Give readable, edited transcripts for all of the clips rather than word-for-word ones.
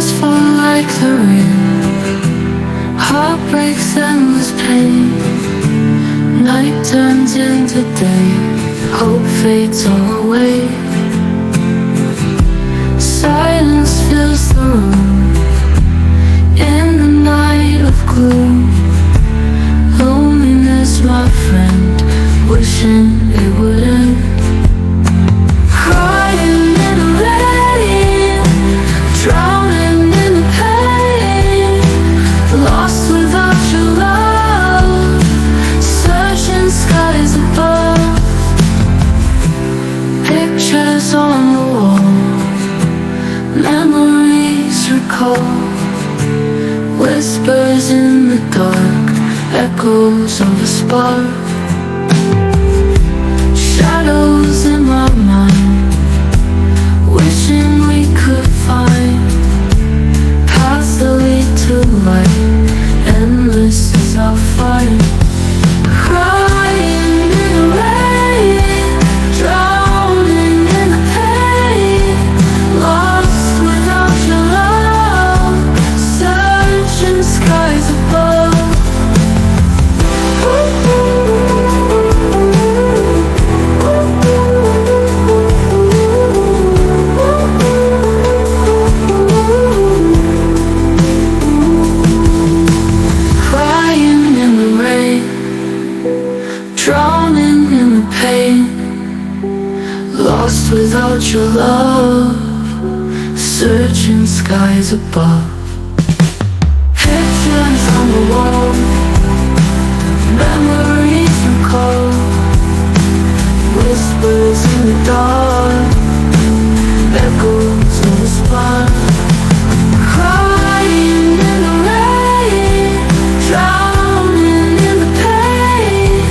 Tears fall like the rain, heart breaks endless pain. Night turns into day, hope fades all away. Silence fills the room in the night of gloom. Loneliness, my friend, wishing it would end. Crying in the rain, drowning in the pain, lost without your love, searching skies above. Pictures on the wall, memories recall, whispers in the dark, echoes of a spark. Shadows in my mind, wishing we could find paths that lead to light, endless is our fight. Crying in the rain, drowning in the pain, lost without your love, searching skies above. Crying in the rain, drowning in the pain, lost without your love, searching skies above. Pictures on the wall, memories recall, whispers in the dark, echoes of a spark. Crying in the rain, drowning in the pain,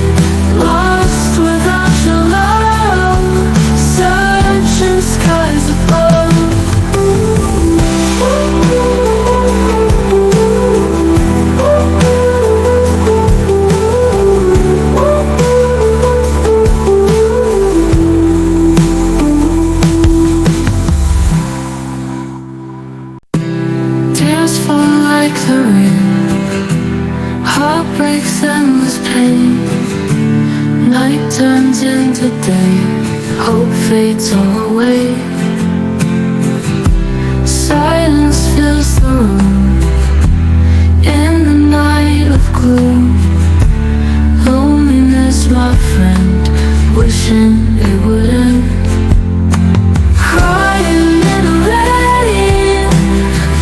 lost without your love, searching skies above. Tears fall like the rain, heart breaks endless pain. Night turns into day, hope fades all away. Silence fills the room in the night of gloom. Loneliness, my friend, wishing it would end. Crying in the rain,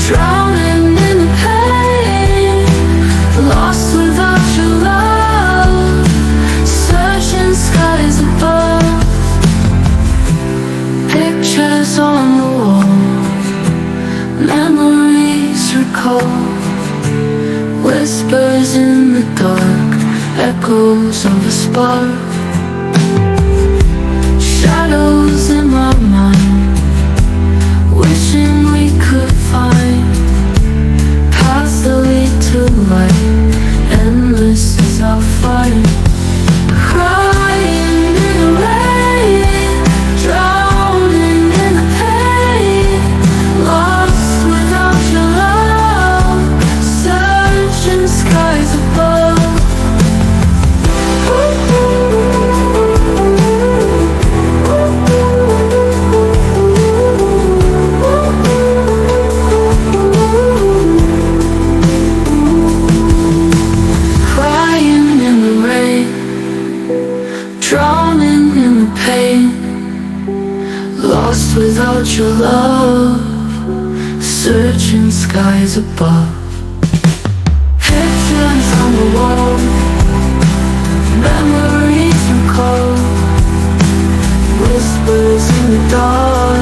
drowning in the pain, lost without your love, searching skies above. Pictures on the wall, memories recall, whispers in the dark, echoes of a spark. Shadows in my mind, wishing we could find paths that lead to light, endless is our fight. Crying in the rain, drowning in the pain, lost without your love, searching skies above. Crying in the rain, drowning in the pain, lost without your love, searching skies above. Pictures on the wall, memories recall, whispers in the dark,